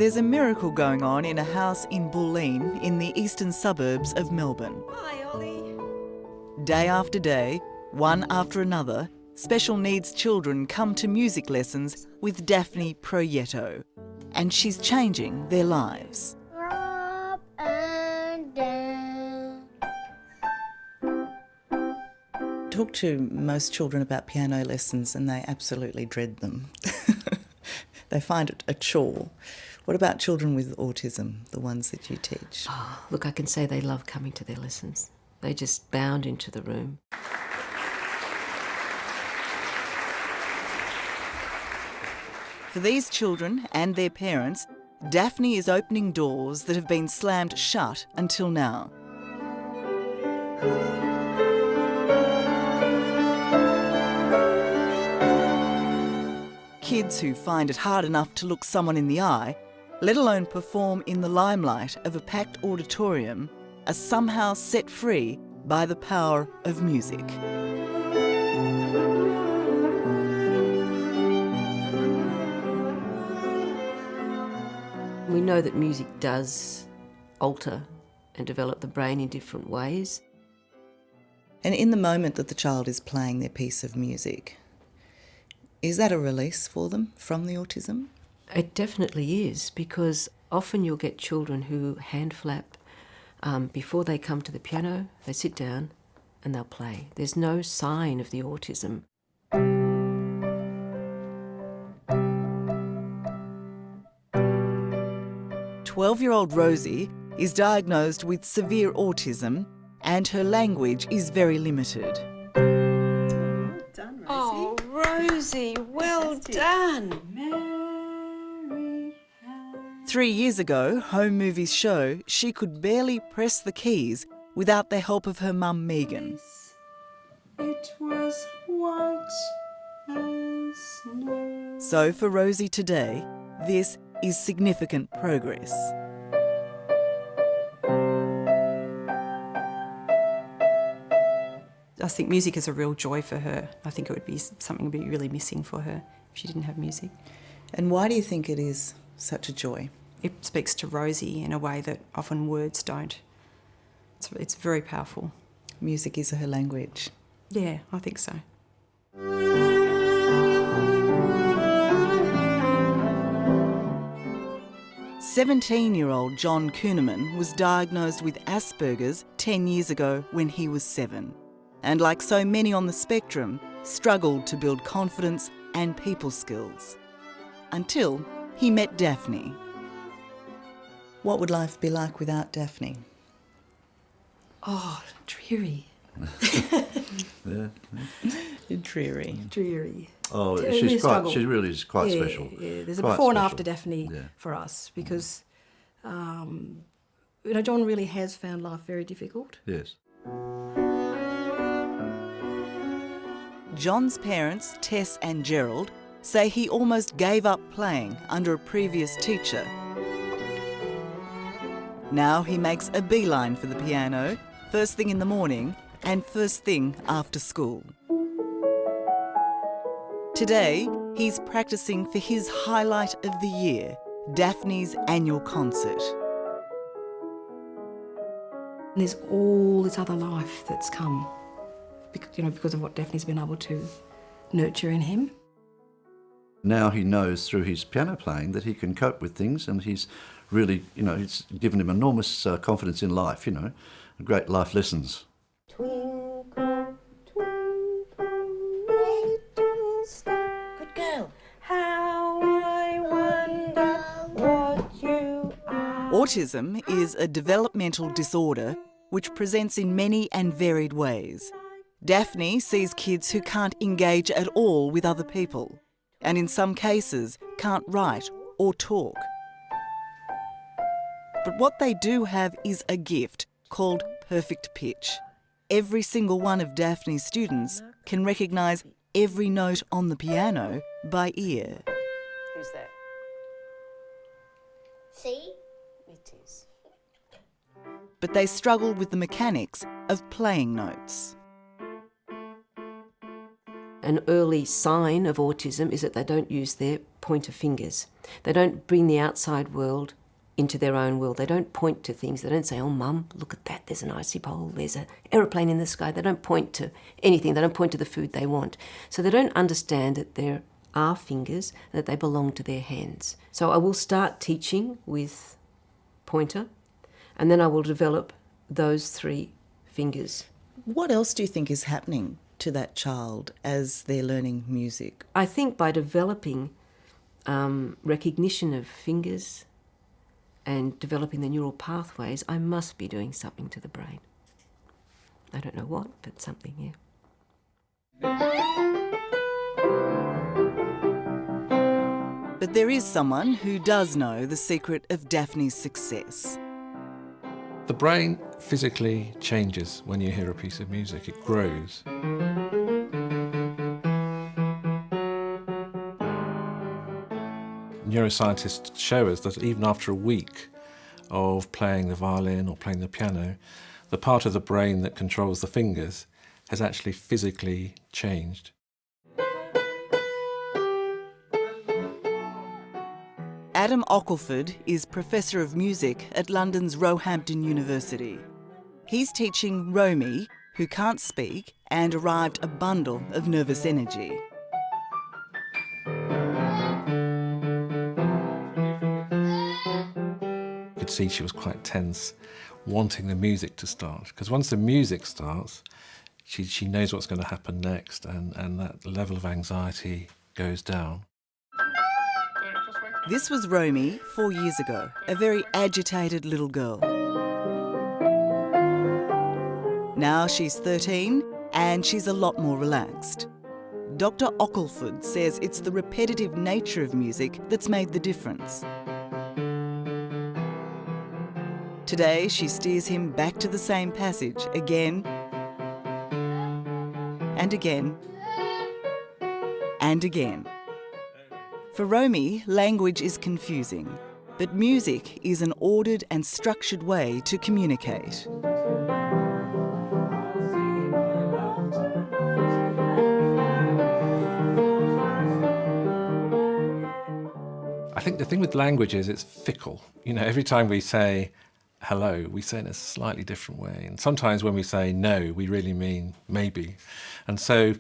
There's a miracle going on in a house in Wooley in the eastern suburbs of Melbourne. Hi, Ollie. Day after day, one after another, special needs children come to music lessons with Daphne Proietto, and she's changing their lives. Up and down. Talk to most children about piano lessons and they absolutely dread them. They find it a chore. What about children with autism, the ones that you teach? Oh, look, I can say they love coming to their lessons. They just bound into the room. For these children and their parents, Daphne is opening doors that have been slammed shut until now. Kids who find it hard enough to look someone in the eye, let alone perform in the limelight of a packed auditorium, are somehow set free by the power of music. We know that music does alter and develop the brain in different ways. And in the moment that the child is playing their piece of music, is that a release for them from the autism? It definitely is, because often you'll get children who hand flap before they come to the piano. They sit down and they'll play. There's no sign of the autism. "12-year-old Rosie is diagnosed with severe autism and her language is very limited. Well done, Rosie. Oh, Rosie, well done. 3 years ago, home movies show she could barely press the keys without the help of her mum Megan. It was white and snow. So for Rosie today, this is significant progress. I think music is a real joy for her. I think it would be something would be really missing for her if she didn't have music. And why do you think it is such a joy? It speaks to Rosie in a way that often words don't. It's very powerful. Music is her language. Yeah, I think so. "17-year-old Jon was diagnosed with Asperger's 10 years ago when he was 7. And like so many on the spectrum, struggled to build confidence and people skills. Until he met Daphne. What would life be like without Daphne? Oh, dreary. Yeah. Dreary. Dreary. Oh, Really struggle. she really is quite special. Yeah, there's a Quite before and special. after Daphne Yeah. for us because, John really has found life very difficult. Yes. John's parents, Tess and Gerald, say he almost gave up playing under a previous teacher. Now he makes a beeline for the piano, first thing in the morning and first thing after school. Today, he's practicing for his highlight of the year, Daphne's annual concert. And there's all this other life that's come, because of what Daphne's been able to nurture in him. Now he knows through his piano playing that he can cope with things, and he's really, it's given him enormous confidence in life, great life lessons. Twinkle, twinkle, little star. Good girl. How I wonder what you are. Autism is a developmental disorder which presents in many and varied ways. Daphne sees kids who can't engage at all with other people, and in some cases can't write or talk. But what they do have is a gift called perfect pitch. Every single one of Daphne's students can recognise every note on the piano by ear. Who's that? See? It is. But they struggle with the mechanics of playing notes. An early sign of autism is that they don't use their pointer fingers. They don't bring the outside world into their own world. They don't point to things. They don't say, oh, Mum, look at that, there's an icy pole, there's an aeroplane in the sky. They don't point to anything. They don't point to the food they want. So they don't understand that there are fingers and that they belong to their hands. So I will start teaching with pointer, and then I will develop those 3 fingers. What else do you think is happening to that child as they're learning music? I think by developing recognition of fingers and developing the neural pathways, I must be doing something to the brain. I don't know what, but something, yeah. But there is someone who does know the secret of Daphne's success. The brain physically changes when you hear a piece of music. It grows. Neuroscientists show us that even after a week of playing the violin or playing the piano, the part of the brain that controls the fingers has actually physically changed. Adam Ockleford is Professor of Music at London's Roehampton University. He's teaching Romy, who can't speak and arrived a bundle of nervous energy. You could see she was quite tense, wanting the music to start. Because once the music starts, she knows what's going to happen next, and that level of anxiety goes down. This was Romy 4 years ago, a very agitated little girl. Now she's 13 and she's a lot more relaxed. Dr. Ockleford says it's the repetitive nature of music that's made the difference. Today she steers him back to the same passage again and again and again. For Romy, language is confusing, but music is an ordered and structured way to communicate. I think the thing with language is it's fickle. You know, every time we say hello, we say it in a slightly different way. And sometimes when we say no, we really mean maybe. And so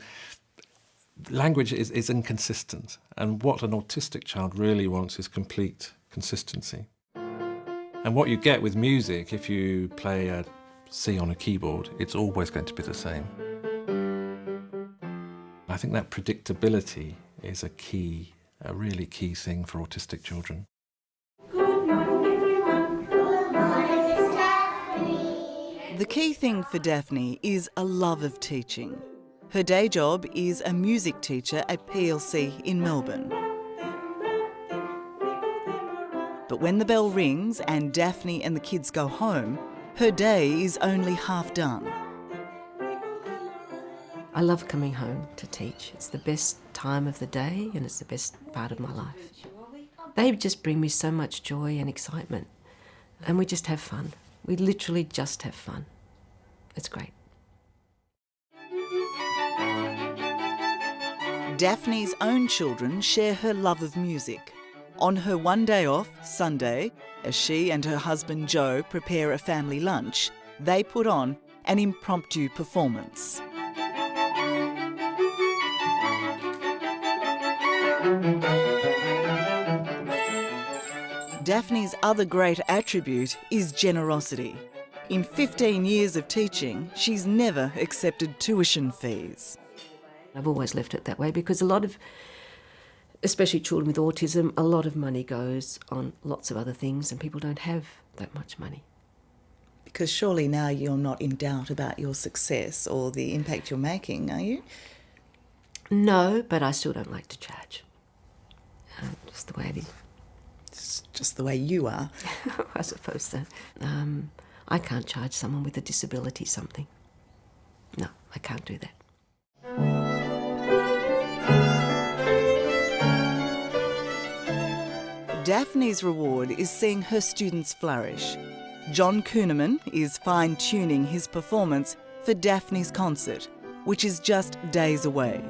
language is inconsistent. And what an autistic child really wants is complete consistency. And what you get with music, if you play a C on a keyboard, it's always going to be the same. I think that predictability is a really key thing for autistic children. The key thing for Daphne is a love of teaching. Her day job is a music teacher at PLC in Melbourne. But when the bell rings and Daphne and the kids go home, her day is only half done. I love coming home to teach. It's the best time of the day and it's the best part of my life. They just bring me so much joy and excitement, and we just have fun. We literally just have fun. It's great. Daphne's own children share her love of music. On her one day off, Sunday, as she and her husband Joe prepare a family lunch, they put on an impromptu performance. Daphne's other great attribute is generosity. In 15 years of teaching, she's never accepted tuition fees. I've always left it that way because a lot of, especially children with autism, a lot of money goes on lots of other things and people don't have that much money. Because surely now you're not in doubt about your success or the impact you're making, are you? No, but I still don't like to charge. Just the way it is. It's just the way you are. I suppose so. I can't charge someone with a disability something. No, I can't do that. Daphne's reward is seeing her students flourish. Jon Kuhneman is fine-tuning his performance for Daphne's concert, which is just days away.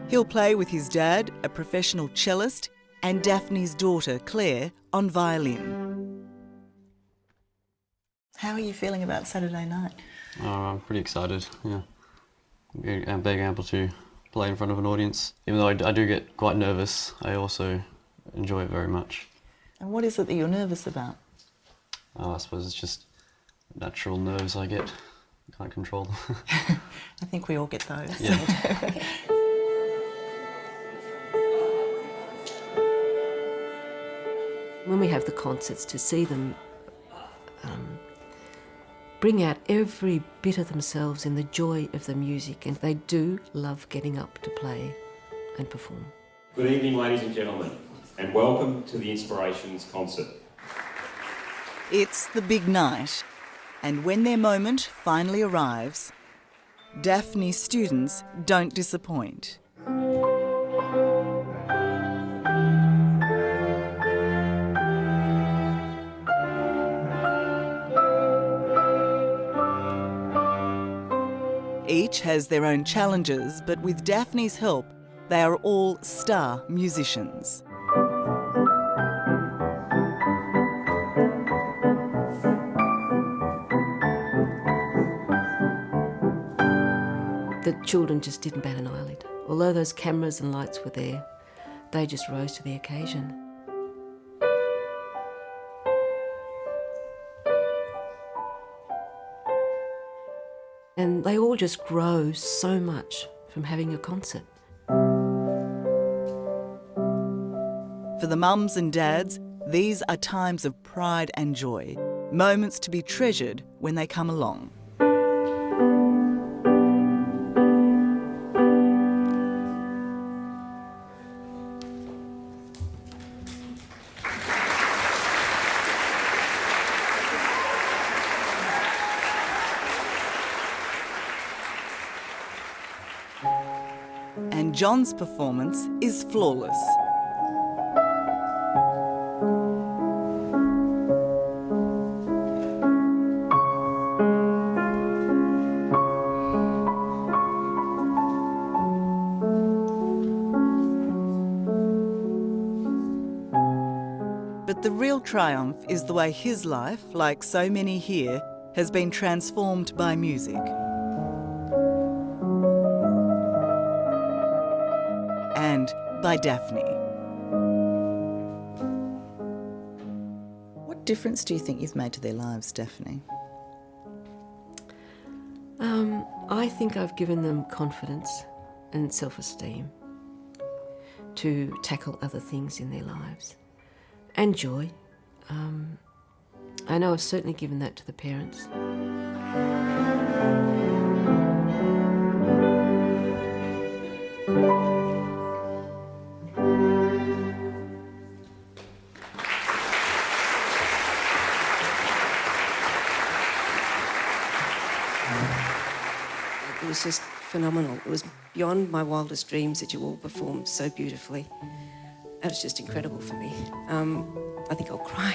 He'll play with his dad, a professional cellist, and Daphne's daughter, Claire, on violin. How are you feeling about Saturday night? I'm pretty excited, yeah. Being able to play in front of an audience. Even though I do get quite nervous, I also enjoy it very much. And what is it that you're nervous about? I suppose it's just natural nerves I get. Can't control them. I think we all get those. Yeah. When we have the concerts, to see them bring out every bit of themselves in the joy of the music, and they do love getting up to play and perform. Good evening, ladies and gentlemen, and welcome to the Inspirations concert. It's the big night, and when their moment finally arrives, Daphne's students don't disappoint. Each has their own challenges, but with Daphne's help, they are all star musicians. The children just didn't bat an eyelid. Although those cameras and lights were there, they just rose to the occasion. And they all just grow so much from having a concert. For the mums and dads, these are times of pride and joy, moments to be treasured when they come along. And Jon's performance is flawless. But the real triumph is the way his life, like so many here, has been transformed by music. And by Daphne. What difference do you think you've made to their lives, Daphne? I think I've given them confidence and self-esteem to tackle other things in their lives. And joy. I know I've certainly given that to the parents. It was just phenomenal. It was beyond my wildest dreams that you all performed so beautifully. That was just incredible for me. I think I'll cry.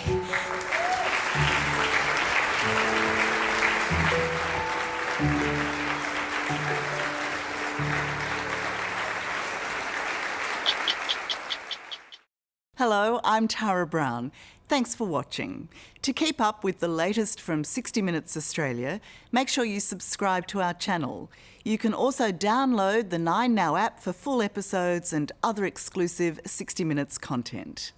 Hello, I'm Tara Brown. Thanks for watching. To keep up with the latest from 60 Minutes Australia, make sure you subscribe to our channel. You can also download the 9Now app for full episodes and other exclusive 60 Minutes content.